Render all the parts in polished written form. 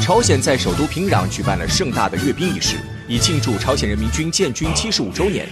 朝鲜在首都平壤举办了盛大的阅兵仪式，以庆祝朝鲜人民军建军75周年。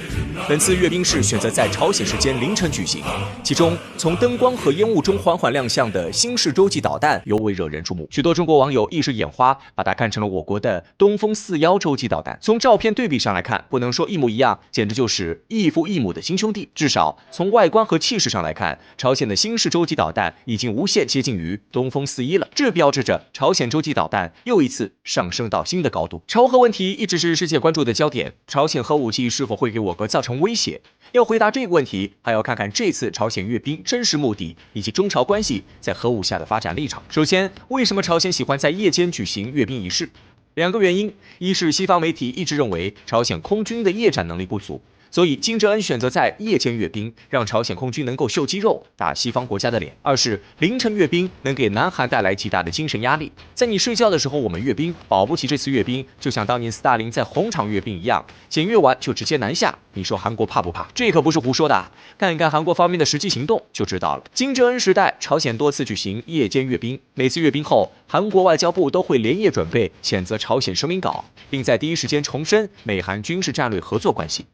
本次阅兵式选择在朝鲜时间凌晨举行，其中从灯光和烟雾中缓缓亮相的新式洲际导弹尤为惹人注目。许多中国网友一时眼花，把它看成了我国的东风41洲际导弹。从照片对比上来看，不能说一模一样，简直就是异父异母的亲兄弟。至少从外观和气势上来看，朝鲜的新式洲际导弹已经无限接近于东风41了。这标志着朝鲜洲际导弹又一次上升到新的高度。朝核问题一直是世界关注的焦点，朝鲜核武器是否会给我国造成威胁？要回答这个问题，还要看看这次朝鲜阅兵真实目的以及中朝关系在核武下的发展立场。首先，为什么朝鲜喜欢在夜间举行阅兵仪式？两个原因，一是西方媒体一直认为朝鲜空军的夜战能力不足，所以金正恩选择在夜间阅兵，让朝鲜空军能够秀肌肉，打西方国家的脸。二是凌晨阅兵能给南韩带来极大的精神压力，在你睡觉的时候我们阅兵，保不齐这次阅兵就像当年斯大林在红场阅兵一样，检阅完就直接南下，你说韩国怕不怕？这可不是胡说的啊，看一看韩国方面的实际行动就知道了。金正恩时代，朝鲜多次举行夜间阅兵，每次阅兵后，韩国外交部都会连夜准备谴责朝鲜声明稿，并在第一时间重申美韩军事战略合作关系。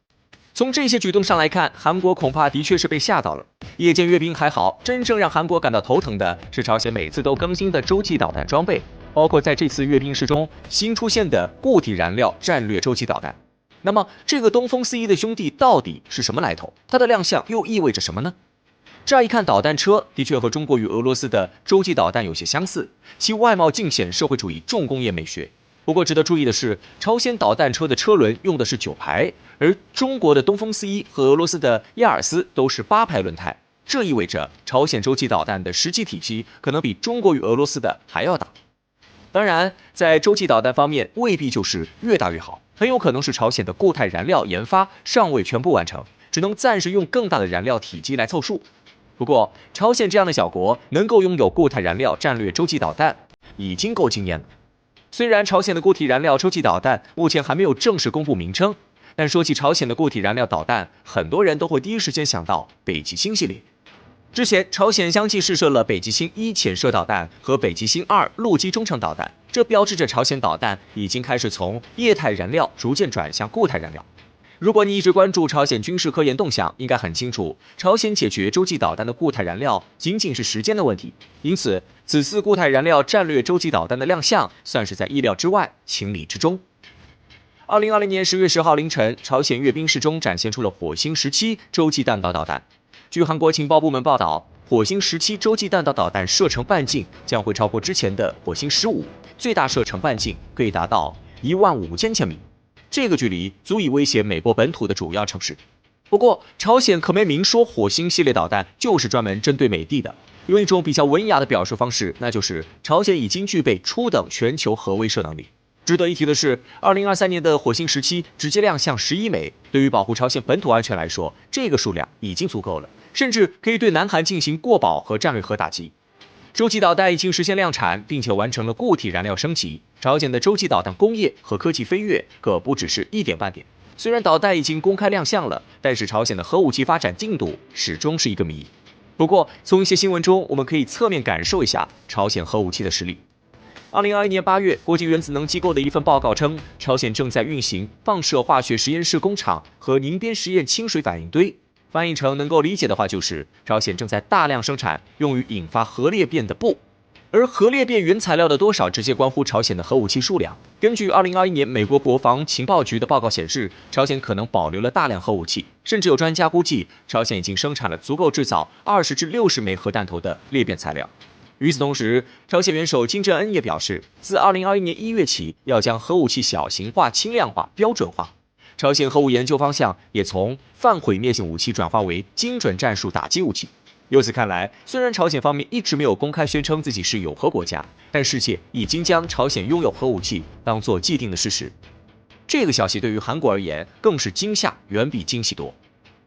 从这些举动上来看，韩国恐怕的确是被吓到了。夜间阅兵还好，真正让韩国感到头疼的是朝鲜每次都更新的洲际导弹装备，包括在这次阅兵式中新出现的固体燃料战略洲际导弹。那么，这个东风41的兄弟到底是什么来头？它的亮相又意味着什么呢？乍一看，导弹车的确和中国与俄罗斯的洲际导弹有些相似，其外貌尽显社会主义重工业美学。不过值得注意的是，朝鲜导弹车的车轮用的是9排，而中国的东风41和俄罗斯的亚尔斯都是8排轮胎。这意味着朝鲜洲际导弹的实际体积可能比中国与俄罗斯的还要大。当然，在洲际导弹方面，未必就是越大越好，很有可能是朝鲜的固态燃料研发尚未全部完成，只能暂时用更大的燃料体积来凑数。不过，朝鲜这样的小国能够拥有固态燃料战略洲际导弹，已经够惊艳了。虽然朝鲜的固体燃料洲际导弹目前还没有正式公布名称，但说起朝鲜的固体燃料导弹，很多人都会第一时间想到北极星系列。之前，朝鲜相继试射了北极星1潜射导弹和北极星2陆基中程导弹，这标志着朝鲜导弹已经开始从液态燃料逐渐转向固态燃料。如果你一直关注朝鲜军事科研动向，应该很清楚，朝鲜解决洲际导弹的固态燃料仅仅是时间的问题。因此，此次固态燃料战略洲际导弹的亮相，算是在意料之外，情理之中。2020年10月10号凌晨，朝鲜阅兵式中展现出了火星17洲际弹道导弹。据韩国情报部门报道，火星17洲际弹道导弹射程半径将会超过之前的火星15，最大射程半径可以达到15000千米。这个距离足以威胁美国本土的主要城市。不过，朝鲜可没明说火星系列导弹就是专门针对美帝的，用一种比较文雅的表述方式，那就是朝鲜已经具备初等全球核威慑能力。值得一提的是，2023年的火星17直接亮相11枚，对于保护朝鲜本土安全来说，这个数量已经足够了，甚至可以对南韩进行过保和战略核打击。洲际导弹已经实现量产，并且完成了固体燃料升级。朝鲜的洲际导弹工业和科技飞跃可不只是一点半点。虽然导弹已经公开亮相了，但是朝鲜的核武器发展进度始终是一个谜。不过，从一些新闻中，我们可以侧面感受一下朝鲜核武器的实力。2021年8月，国际原子能机构的一份报告称，朝鲜正在运行放射化学实验室工厂和宁边实验清水反应堆。翻译成能够理解的话，就是朝鲜正在大量生产用于引发核裂变的钚，而核裂变原材料的多少直接关乎朝鲜的核武器数量。根据2021年美国国防情报局的报告显示，朝鲜可能保留了大量核武器，甚至有专家估计，朝鲜已经生产了足够制造20至60枚核弹头的裂变材料。与此同时，朝鲜元首金正恩也表示，自2021年1月起，要将核武器小型化、轻量化、标准化。朝鲜核武研究方向也从泛毁灭性武器转化为精准战术打击武器。由此看来，虽然朝鲜方面一直没有公开宣称自己是有核国家，但世界已经将朝鲜拥有核武器当作既定的事实。这个消息对于韩国而言更是惊吓远比惊喜多。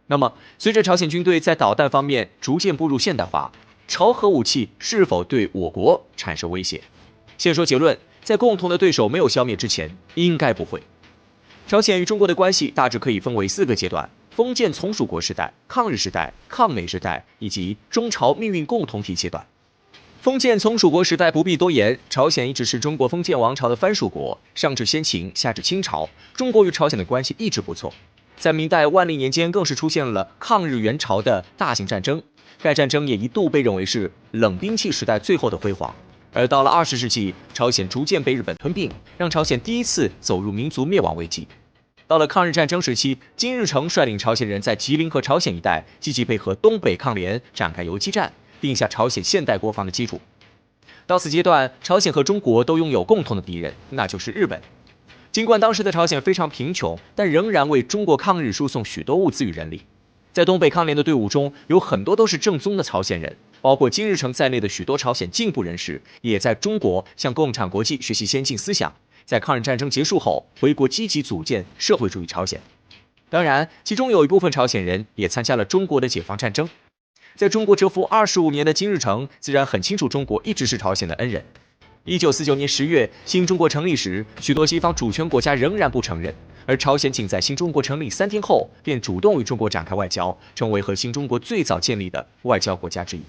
那么，随着朝鲜军队在导弹方面逐渐步入现代化，朝核武器是否对我国产生威胁？先说结论，在共同的对手没有消灭之前，应该不会。朝鲜与中国的关系大致可以分为4个阶段：封建从属国时代、抗日时代、抗美时代以及中朝命运共同体阶段。封建从属国时代不必多言，朝鲜一直是中国封建王朝的藩属国，上至先秦，下至清朝，中国与朝鲜的关系一直不错。在明代万历年间，更是出现了抗日援朝的大型战争，该战争也一度被认为是冷兵器时代最后的辉煌。而到了20世纪，朝鲜逐渐被日本吞并，让朝鲜第一次走入民族灭亡危机。到了抗日战争时期，金日成率领朝鲜人在吉林和朝鲜一带积极配合东北抗联，展开游击战，定下朝鲜现代国防的基础。到此阶段，朝鲜和中国都拥有共同的敌人，那就是日本。尽管当时的朝鲜非常贫穷，但仍然为中国抗日输送许多物资与人力。在东北抗联的队伍中，有很多都是正宗的朝鲜人，包括金日成在内的许多朝鲜进步人士，也在中国向共产国际学习先进思想。在抗日战争结束后，回国积极组建社会主义朝鲜。当然，其中有一部分朝鲜人也参加了中国的解放战争。在中国蛰伏25年的金日成，自然很清楚中国一直是朝鲜的恩人。1949年10月，新中国成立时，许多西方主权国家仍然不承认，而朝鲜仅在新中国成立3天后，便主动与中国展开外交，成为和新中国最早建立的外交国家之一。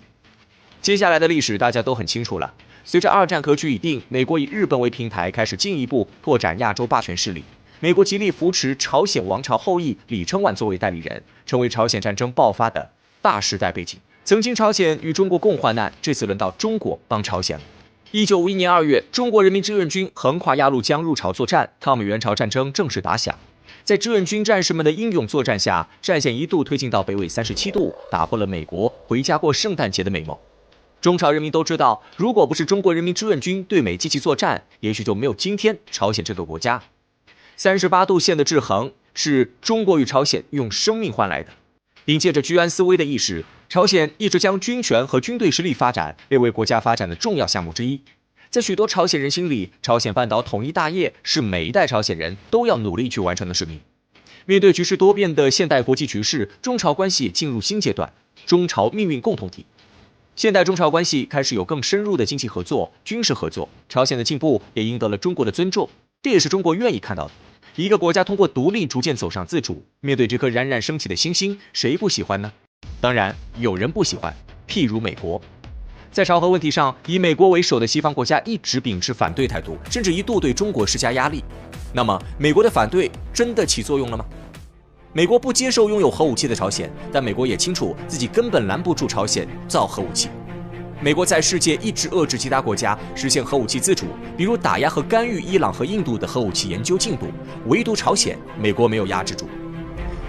接下来的历史大家都很清楚了。随着二战格局已定，美国以日本为平台，开始进一步拓展亚洲霸权势力。美国极力扶持朝鲜王朝后裔李承晚作为代理人，成为朝鲜战争爆发的大时代背景。曾经朝鲜与中国共患难，这次轮到中国帮朝鲜了。1951年2月，中国人民志愿军横跨鸭绿江入朝作战，抗美援朝战争正式打响。在志愿军战士们的英勇作战下，战线一度推进到北纬37度，打破了美国回家过圣诞节的美梦。中朝人民都知道，如果不是中国人民志愿军对美积极作战，也许就没有今天朝鲜这个国家。38度线的制衡是中国与朝鲜用生命换来的。凭借着居安思危的意识，朝鲜一直将军权和军队实力发展列为国家发展的重要项目之一。在许多朝鲜人心里，朝鲜半岛统一大业是每一代朝鲜人都要努力去完成的使命。面对局势多变的现代国际局势，中朝关系进入新阶段，中朝命运共同体。现代中朝关系开始有更深入的经济合作、军事合作，朝鲜的进步也赢得了中国的尊重，这也是中国愿意看到的。一个国家通过独立逐渐走上自主，面对这颗冉冉升起的新星，谁不喜欢呢？当然，有人不喜欢，譬如美国。在朝核问题上，以美国为首的西方国家一直秉持反对态度，甚至一度对中国施加压力。那么，美国的反对真的起作用了吗？美国不接受拥有核武器的朝鲜，但美国也清楚自己根本拦不住朝鲜造核武器。美国在世界一直遏制其他国家实现核武器自主，比如打压和干预伊朗和印度的核武器研究进度，唯独朝鲜，美国没有压制住。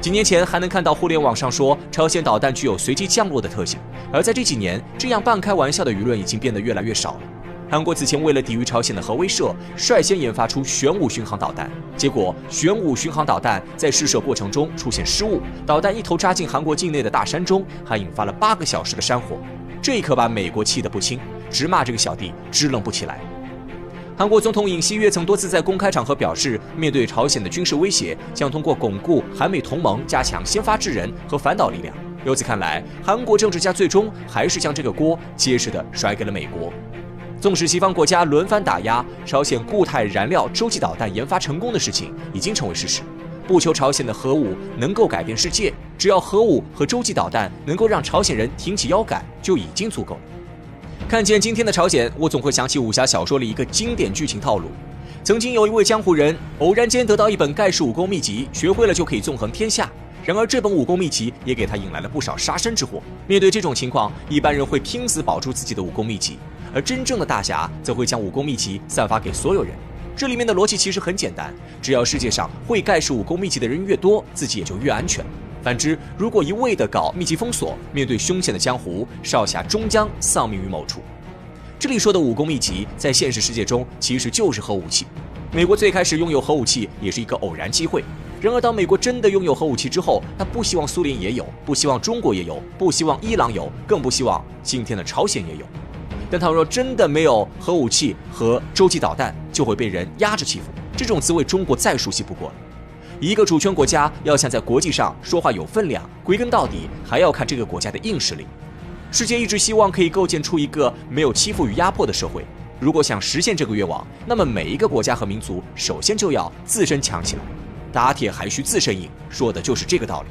几年前还能看到互联网上说朝鲜导弹具有随机降落的特性，而在这几年，这样半开玩笑的舆论已经变得越来越少了。韩国此前为了抵御朝鲜的核威慑，率先研发出玄武巡航导弹，结果玄武巡航导弹在试射过程中出现失误，导弹一头扎进韩国境内的大山中，还引发了8个小时的山火。这可把美国气得不轻，直骂这个小弟支棱不起来。韩国总统尹锡悦曾多次在公开场合表示，面对朝鲜的军事威胁，将通过巩固韩美同盟，加强先发制人和反导力量。由此看来，韩国政治家最终还是将这个锅结实地甩给了美国。纵使西方国家轮番打压，朝鲜固态燃料洲际导弹研发成功的事情已经成为事实。不求朝鲜的核武能够改变世界，只要核武和洲际导弹能够让朝鲜人挺起腰杆，就已经足够了。看见今天的朝鲜，我总会想起武侠小说里一个经典剧情套路。曾经有一位江湖人偶然间得到一本盖世武功秘籍，学会了就可以纵横天下。然而这本武功秘籍也给他引来了不少杀身之祸。面对这种情况，一般人会拼死保住自己的武功秘籍，而真正的大侠则会将武功秘籍散发给所有人。这里面的逻辑其实很简单，只要世界上会盖世武功秘籍的人越多，自己也就越安全。反之，如果一味地搞秘籍封锁，面对凶险的江湖，少侠终将丧命于某处。这里说的武功秘籍，在现实世界中其实就是核武器。美国最开始拥有核武器也是一个偶然机会，然而当美国真的拥有核武器之后，他不希望苏联也有，不希望中国也有，不希望伊朗有，更不希望今天的朝鲜也有。但倘若真的没有核武器和洲际导弹，就会被人压着欺负，这种滋味中国再熟悉不过了。一个主权国家要想在国际上说话有分量，归根到底还要看这个国家的硬实力。世界一直希望可以构建出一个没有欺负与压迫的社会，如果想实现这个愿望，那么每一个国家和民族首先就要自身强起来。打铁还需自身硬，说的就是这个道理。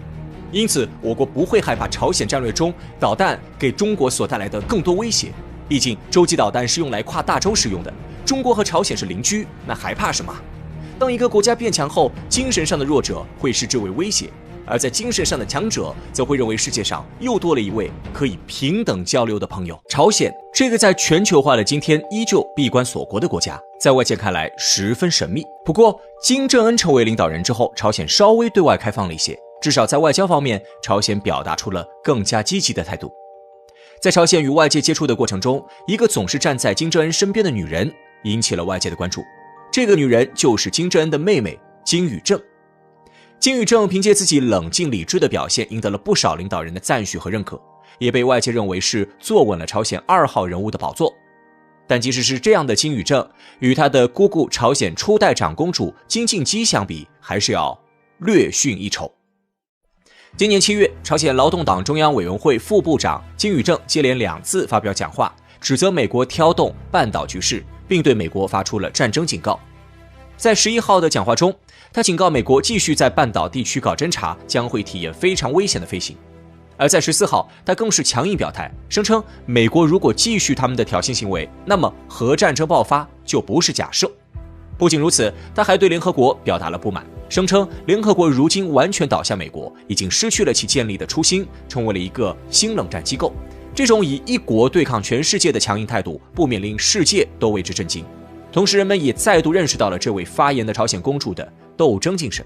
因此，我国不会害怕朝鲜战略中导弹给中国所带来的更多威胁。毕竟洲际导弹是用来跨大洲使用的，中国和朝鲜是邻居，那还怕什么？当一个国家变强后，精神上的弱者会视之为威胁，而在精神上的强者则会认为世界上又多了一位可以平等交流的朋友。朝鲜这个在全球化的今天依旧闭关锁国的国家，在外界看来十分神秘。不过金正恩成为领导人之后，朝鲜稍微对外开放了一些，至少在外交方面，朝鲜表达出了更加积极的态度。在朝鲜与外界接触的过程中，一个总是站在金正恩身边的女人引起了外界的关注。这个女人就是金正恩的妹妹金宇正。金宇正凭借自己冷静理智的表现，赢得了不少领导人的赞许和认可，也被外界认为是坐稳了朝鲜2号人物的宝座。但即使是这样的金宇正，与她的姑姑朝鲜初代长公主金敬基相比，还是要略逊一筹。今年7月，朝鲜劳动党中央委员会副部长金宇正接连2次发表讲话，指责美国挑动半岛局势，并对美国发出了战争警告。在11号的讲话中，他警告美国继续在半岛地区搞侦察，将会体验非常危险的飞行。而在14号，他更是强硬表态，声称美国如果继续他们的挑衅行为，那么核战争爆发就不是假设。不仅如此，他还对联合国表达了不满，声称联合国如今完全倒向美国，已经失去了其建立的初心，成为了一个新冷战机构。这种以一国对抗全世界的强硬态度，不免令世界都为之震惊。同时，人们也再度认识到了这位发言的朝鲜公主的斗争精神。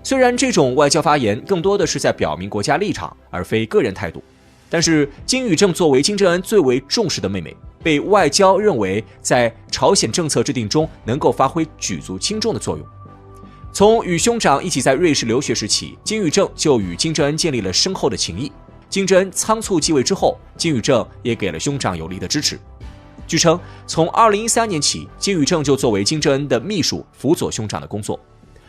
虽然这种外交发言更多的是在表明国家立场，而非个人态度，但是金宇正作为金正恩最为重视的妹妹，被外交认为在朝鲜政策制定中能够发挥举足轻重的作用。从与兄长一起在瑞士留学时起，金宇正就与金正恩建立了深厚的情谊。金正恩仓促继位之后，金宇正也给了兄长有力的支持。据称，从2013年起，金宇正就作为金正恩的秘书辅佐兄长的工作，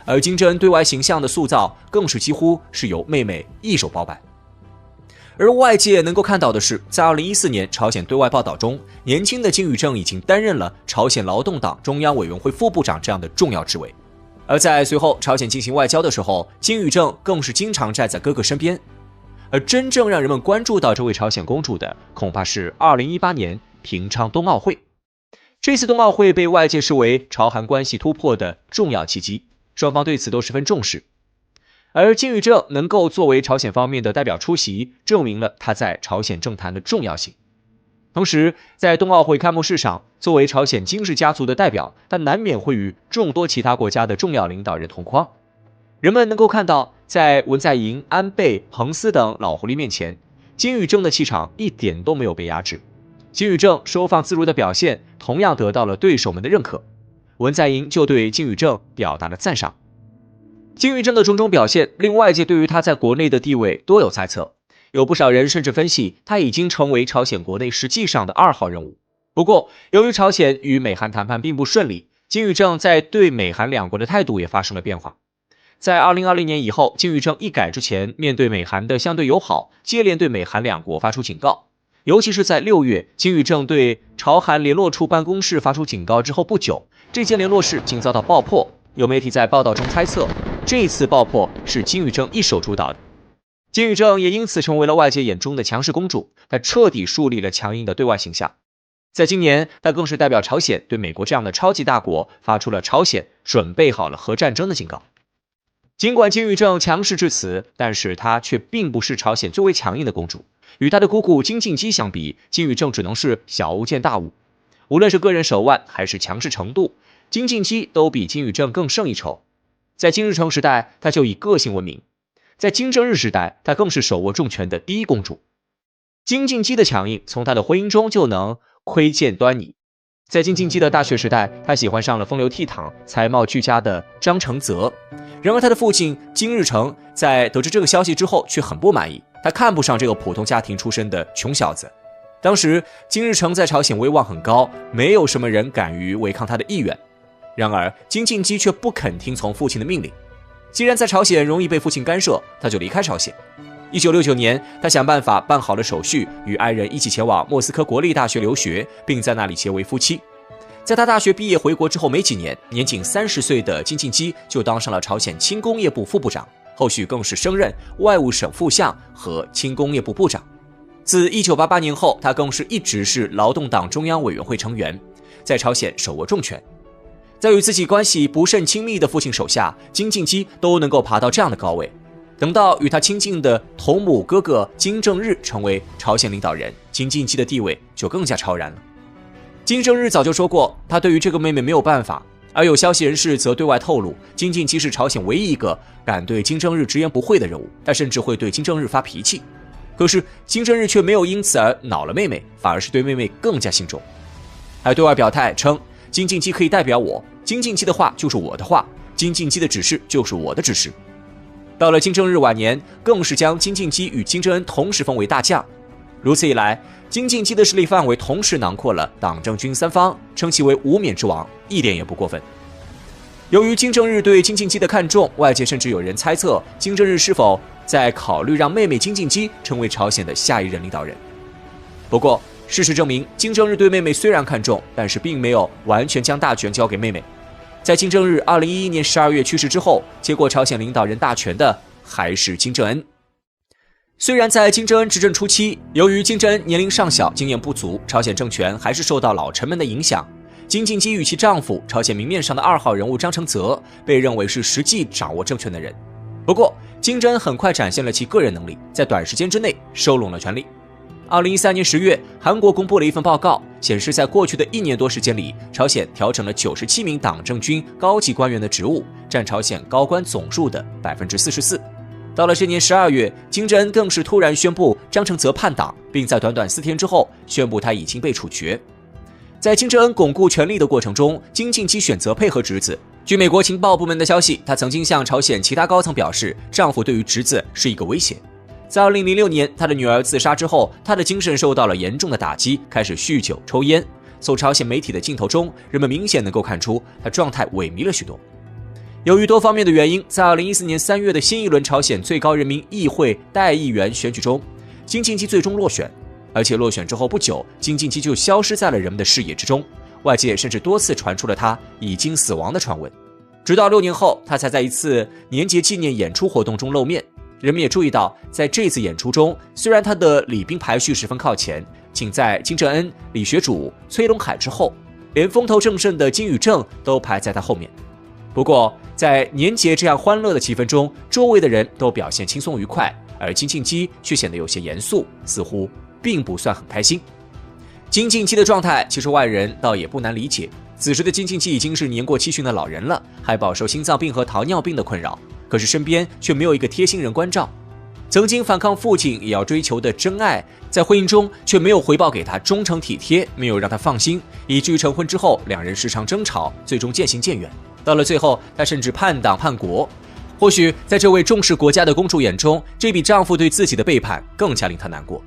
而金正恩对外形象的塑造更是几乎是由妹妹一手包办。而外界能够看到的是，在2014年朝鲜对外报道中，年轻的金宇正已经担任了朝鲜劳动党中央委员会副部长这样的重要职位。而在随后朝鲜进行外交的时候，金宇正更是经常站在哥哥身边。而真正让人们关注到这位朝鲜公主的，恐怕是2018年平昌冬奥会。这次冬奥会被外界视为朝韩关系突破的重要契机，双方对此都十分重视。而金宇正能够作为朝鲜方面的代表出席，证明了他在朝鲜政坛的重要性。同时，在冬奥会开幕式上，作为朝鲜金氏家族的代表，他难免会与众多其他国家的重要领导人同框。人们能够看到，在文在寅、安倍、彭斯等老狐狸面前，金宇正的气场一点都没有被压制。金宇正收放自如的表现，同样得到了对手们的认可。文在寅就对金宇正表达了赞赏。金宇正的种种表现，令外界对于他在国内的地位多有猜测。有不少人甚至分析，他已经成为朝鲜国内实际上的2号人物。不过，由于朝鲜与美韩谈判并不顺利，金宇正在对美韩两国的态度也发生了变化。在2020年以后，金宇正一改之前面对美韩的相对友好，接连对美韩两国发出警告。尤其是在6月，金宇正对朝韩联络处办公室发出警告之后不久，这间联络室竟遭到爆破。有媒体在报道中猜测，这次爆破是金宇正一手主导的。金宇正也因此成为了外界眼中的强势公主，她彻底树立了强硬的对外形象。在今年，她更是代表朝鲜对美国这样的超级大国发出了朝鲜准备好了核战争的警告。尽管金宇正强势至此，但是她却并不是朝鲜最为强硬的公主。与她的姑姑金敬基相比，金宇正只能是小巫见大巫。无论是个人手腕还是强势程度，金敬基都比金宇正更胜一筹。在金日成时代，她就以个性闻名；在金正日时代，她更是手握重权的第一公主。金敬基的强硬，从她的婚姻中就能窥见端倪。在金敬基的大学时代，她喜欢上了风流倜傥、才貌俱佳的张承泽。然而，他的父亲金日成在得知这个消息之后，却很不满意。他看不上这个普通家庭出身的穷小子。当时，金日成在朝鲜威望很高，没有什么人敢于违抗他的意愿。然而，金敬基却不肯听从父亲的命令。既然在朝鲜容易被父亲干涉，他就离开朝鲜。1969年，他想办法办好了手续，与爱人一起前往莫斯科国立大学留学，并在那里结为夫妻。在他大学毕业回国之后没几年，年仅30岁的金敬基就当上了朝鲜轻工业部副部长，后续更是升任外务省副相和轻工业部部长。自1988年后，他更是一直是劳动党中央委员会成员，在朝鲜手握重权。在与自己关系不甚亲密的父亲手下，金敬基都能够爬到这样的高位。等到与他亲近的同母哥哥金正日成为朝鲜领导人，金敬基的地位就更加超然了。金正日早就说过，他对于这个妹妹没有办法，而有消息人士则对外透露，金敬基是朝鲜唯一一个敢对金正日直言不讳的人物，他甚至会对金正日发脾气。可是金正日却没有因此而恼了妹妹，反而是对妹妹更加信重，还对外表态称金敬基可以代表我，金敬基的话就是我的话，金敬基的指示就是我的指示。到了金正日晚年，更是将金敬基与金正恩同时封为大将。如此一来，金敬基的势力范围同时囊括了党政军三方，称其为无冕之王，一点也不过分。由于金正日对金敬基的看重，外界甚至有人猜测金正日是否在考虑让妹妹金敬基成为朝鲜的下一任领导人。不过事实证明，金正日对妹妹虽然看重，但是并没有完全将大权交给妹妹。在金正日2011年12月去世之后，接过朝鲜领导人大权的还是金正恩。虽然在金正恩执政初期，由于金正恩年龄尚小，经验不足，朝鲜政权还是受到老臣们的影响。金敬基与其丈夫朝鲜明面上的2号人物张承泽被认为是实际掌握政权的人。不过金正恩很快展现了其个人能力，在短时间之内收拢了权力。2013年10月，韩国公布了一份报告，显示在过去的1年多时间里，朝鲜调整了97名党政军高级官员的职务，占朝鲜高官总数的44%。到了这年12月，金正恩更是突然宣布张承泽叛党，并在短短4天之后宣布他已经被处决。在金正恩巩固权力的过程中，金敬基选择配合侄子。据美国情报部门的消息，他曾经向朝鲜其他高层表示，丈夫对于侄子是一个威胁。在2006年，他的女儿自杀之后，他的精神受到了严重的打击，开始酗酒抽烟。从朝鲜媒体的镜头中，人们明显能够看出他状态萎靡了许多。由于多方面的原因，在2014年3月的新一轮朝鲜最高人民议会代议员选举中，金敬基最终落选。而且落选之后不久，金敬基就消失在了人们的视野之中，外界甚至多次传出了他已经死亡的传闻。直到6年后，他才在一次年节纪念演出活动中露面。人们也注意到，在这次演出中，虽然他的礼宾排序十分靠前，仅在金正恩、李学主、崔龙海之后，连风头正盛的金宇正都排在他后面。不过在年节这样欢乐的气氛中，周围的人都表现轻松愉快，而金敬基却显得有些严肃，似乎并不算很开心。金敬基的状态其实外人倒也不难理解，此时的金敬基已经是年过70的老人了，还饱受心脏病和糖尿病的困扰，可是身边却没有一个贴心人关照。曾经反抗父亲也要追求的真爱，在婚姻中却没有回报给他忠诚体贴，没有让他放心，以至于成婚之后两人时常争吵，最终渐行渐远。到了最后，他甚至叛党叛国。或许在这位重视国家的公主眼中，这比丈夫对自己的背叛更加令她难过。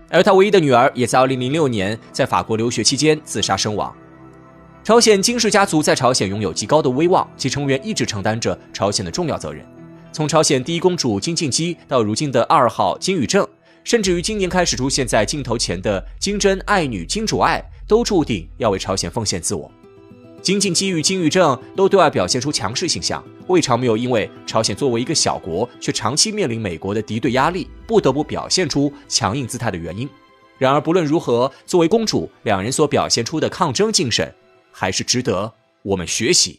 而她唯一的女儿也在2006年在法国留学期间自杀身亡。朝鲜金氏家族在朝鲜拥有极高的威望，其成员一直承担着朝鲜的重要责任。从朝鲜第一公主金敬基到如今的2号金宇正，甚至于今年开始出现在镜头前的金贞爱女金主爱，都注定要为朝鲜奉献自我。金敬基与金宇正都对外表现出强势形象，未尝没有因为朝鲜作为一个小国，却长期面临美国的敌对压力，不得不表现出强硬姿态的原因。然而不论如何，作为公主，两人所表现出的抗争精神，还是值得我们学习。